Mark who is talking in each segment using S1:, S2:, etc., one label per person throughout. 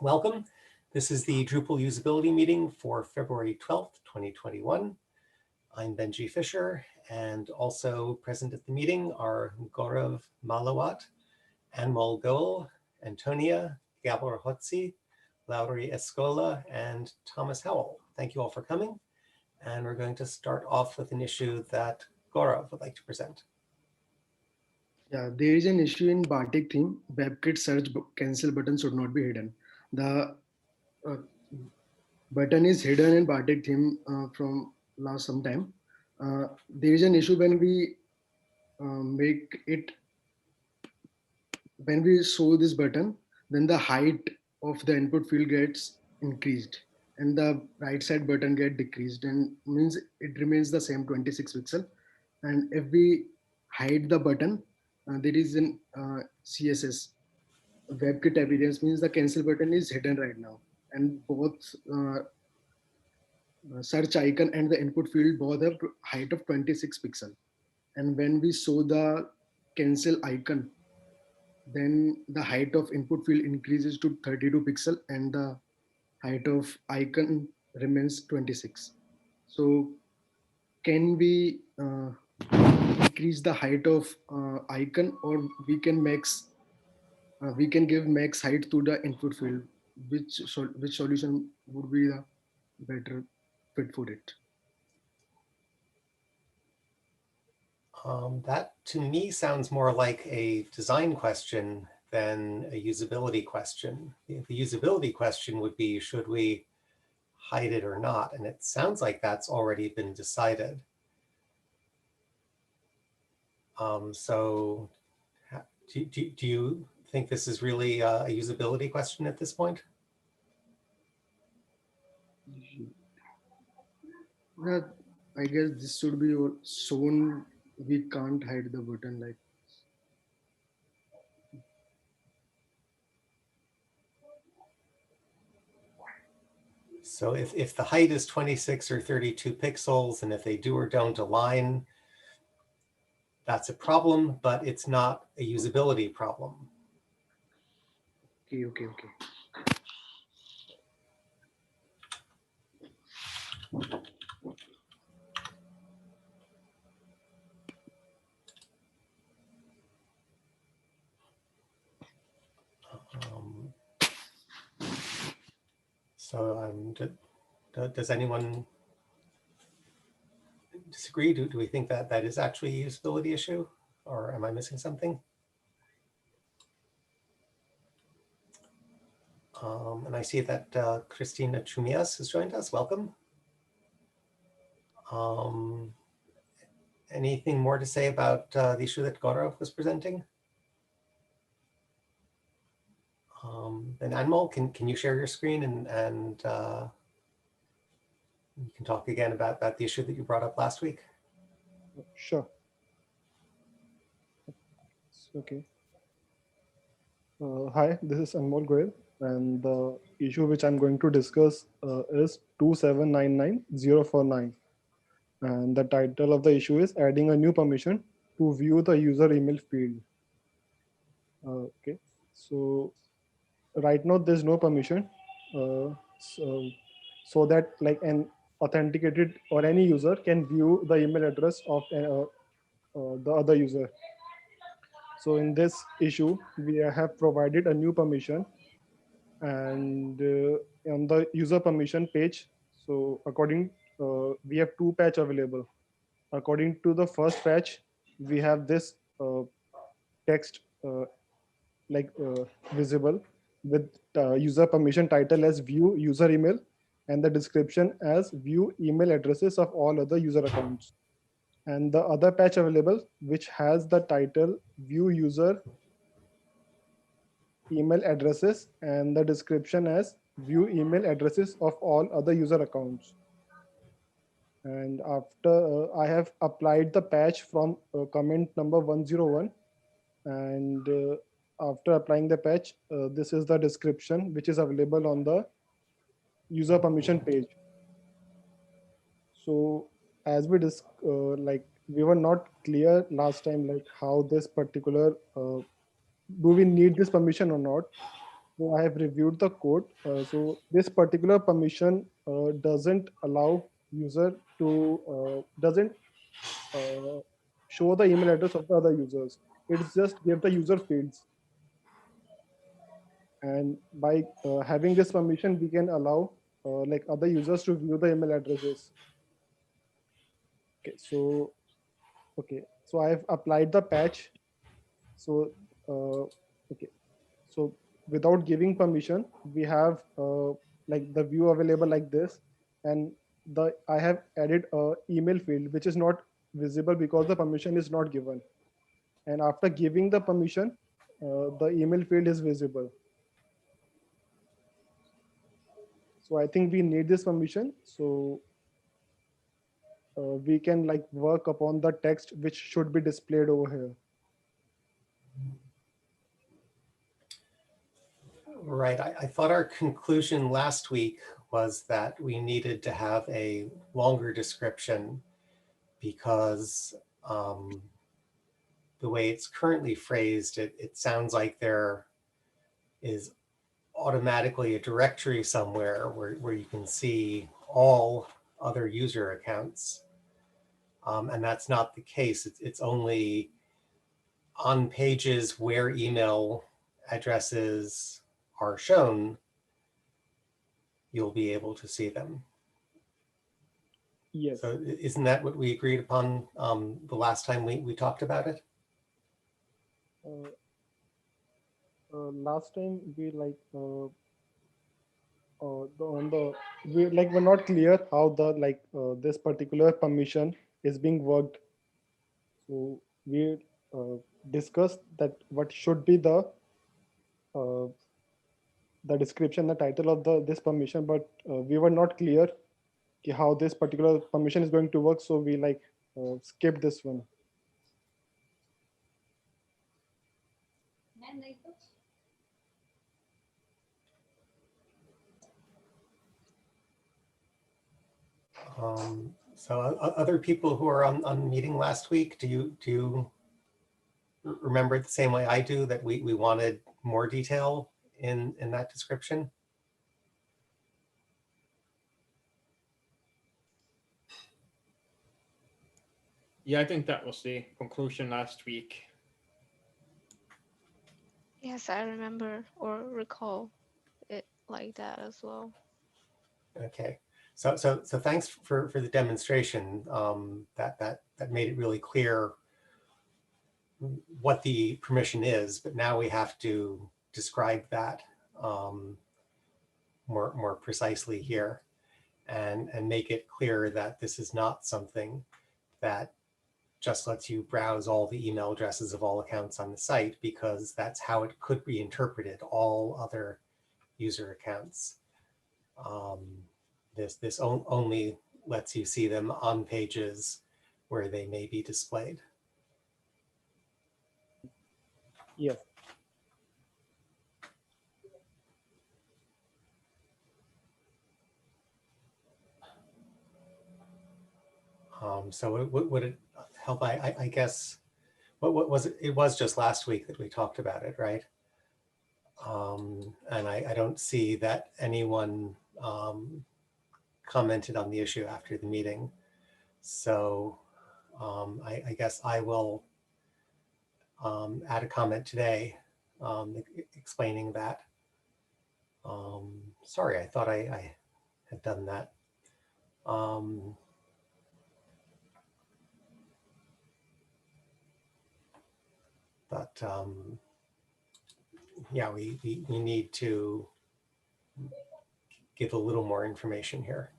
S1: Welcome. This is the Drupal usability meeting for February 12th, 2021. I'm Benji Fisher, and also present at the meeting are Gaurav Malawat, Anmol Goel, Antonia Gabor-Hotzi, Lauri Escola, and Thomas Howell. Thank you all for coming. And we're going to start off with an issue that Gaurav would like to present.
S2: Yeah, there is an issue in Bartik theme. WebKit search cancel button should not be hidden. The uh, button is hidden in Bartik theme from last some time. There is an issue when we make it, when we show this button, then the height of the input field gets increased and the right side button get decreased, and means it remains the same 26 pixel. And if we hide the button, there is an CSS WebKit appearance, means the cancel button is hidden right now, and both search icon and the input field both have height of 26 pixel. And when we show the cancel icon, then the height of input field increases to 32 pixel and the height of icon remains 26. So can we increase the height of icon, or we can give max height to the input field? Which solution would be the better fit for it?
S1: That to me sounds more like a design question than a usability question. The usability question would be, should we hide it or not? And it sounds like that's already been decided. So do you think this is really a usability question at this point?
S2: Yeah, I guess this should be shown. We can't hide the button like.
S1: So if the height is 26 or 32 pixels, and if they do or don't align, that's a problem, but it's not a usability problem.
S2: Okay.
S1: So does anyone disagree? Do we think that that is actually a usability issue, or am I missing something? And I see that Christina Chumias has joined us. Welcome. Anything more to say about the issue that Gaurav was presenting? Then Anmol, can you share your screen and you can talk again about the issue that you brought up last week?
S3: Sure. Okay. Hi, this is Anmol Goel, and the issue which I'm going to discuss is 2799049. And the title of the issue is adding a new permission to view the user email field. Okay, so right now there's no permission, so that like an authenticated or any user can view the email address of the other user. So in this issue, we have provided a new permission, and on the user permission page, so we have two patch available. According to the first patch, we have this text visible with user permission title as view user email and the description as view email addresses of all other user accounts. And the other patch available, which has the title view user email addresses and the description as view email addresses of all other user accounts. And after I have applied the patch from comment number 101, and after applying the patch, this is the description which is available on the user permission page. So as we were not clear last time, like how this particular do we need this permission or not. So I have reviewed the code. So this particular permission doesn't allow user to doesn't uh, show the email address of the other users. It's just give the user fields. And by having this permission, we can allow like other users to view the email addresses. Okay, so I have applied the patch. So okay, so without giving permission, we have like the view available like this, and the I have added a email field which is not visible because the permission is not given. And after giving the permission, the email field is visible. So I think we need this permission. So we can like work upon the text which should be displayed over here.
S1: Right. I thought our conclusion last week was that we needed to have a longer description because the way it's currently phrased, it sounds like there is automatically a directory somewhere where you can see all other user accounts. And that's not the case. It's only on pages where email addresses are shown, you'll be able to see them.
S3: Yes.
S1: So isn't that what we agreed upon the last time we talked about it?
S3: Last time we like on the we like were not clear how the like this particular permission is being worked. So we uh, discussed that what should be uh, the description, the title of the this permission, but we were not clear how this particular permission is going to work. So we like skipped this one.
S1: So other people who are on the meeting last week, do you remember it the same way I do, that we wanted more detail in that description?
S4: Yeah, I think that was the conclusion last week.
S5: Yes, I remember or recall it like that as well.
S1: Okay, so thanks for the demonstration. That made it really clear what the permission is, but now we have to describe that more precisely here, and make it clear that this is not something that just lets you browse all the email addresses of all accounts on the site, because that's how it could be interpreted, all other user accounts. This only lets you see them on pages where they may be displayed.
S3: Yes.
S1: So would it help? I guess, what was it? It was just last week that we talked about it, right? And I don't see that anyone commented on the issue after the meeting. So I guess I will add a comment today explaining that. Sorry, I thought I had done that. But yeah, we need to give a little more information here.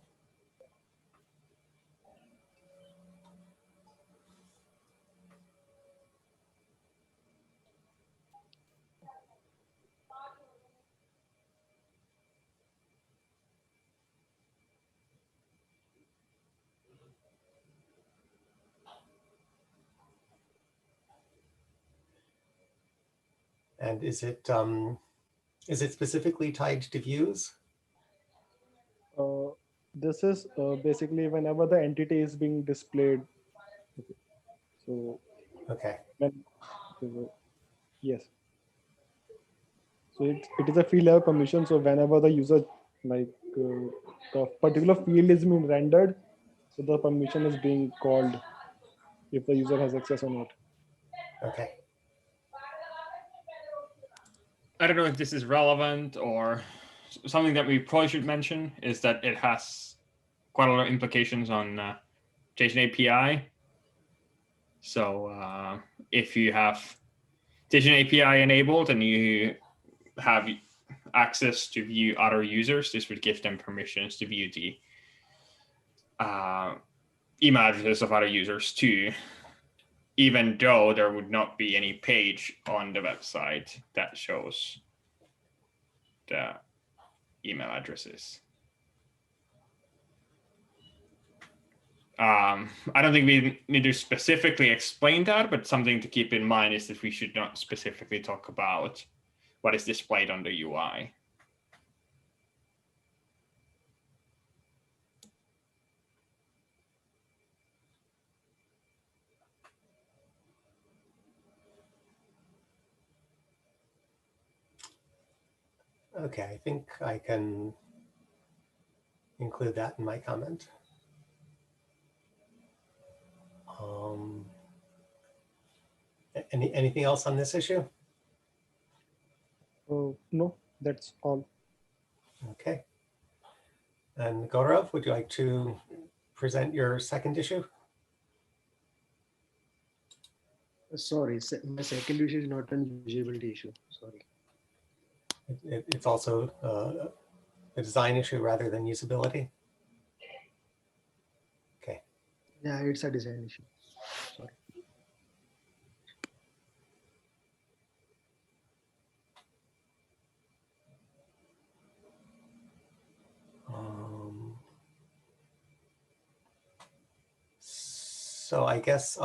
S1: And is it specifically tied to views?
S3: This is basically whenever the entity is being displayed. Okay. So
S1: Okay.
S3: when, so, yes. So it is a field level permission. So whenever the user the particular field is being rendered, so the permission is being called if the user has access or not.
S1: Okay.
S4: I don't know if this is relevant or something that we probably should mention is that it has quite a lot of implications on JSON API. So if you have JSON API enabled and you have access to view other users, this would give them permissions to view the email addresses of other users too, even though there would not be any page on the website that shows the email addresses. I don't think we need to specifically explain that, but something to keep in mind is that we should not specifically talk about what is displayed on the UI.
S1: Okay, I think I can include that in my comment. Anything else on this issue?
S3: No, that's all.
S1: Okay. And Gaurav, would you like to present your second issue?
S2: Sorry, my second issue is not an usability issue. Sorry.
S1: It's also a design issue rather than usability. Okay.
S2: Yeah, it's a design issue. Sorry.
S1: So I guess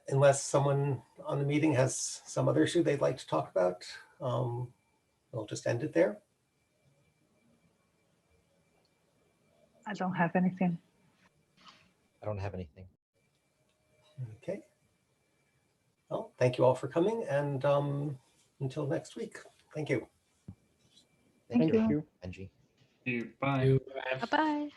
S1: unless someone on the meeting has some other issue they'd like to talk about, we'll just end it there.
S6: I don't have anything.
S7: I don't have anything.
S1: Okay. Well, thank you all for coming, and until next week. Thank you.
S6: Thank you.
S7: Benji.
S4: Bye.
S5: Bye-bye.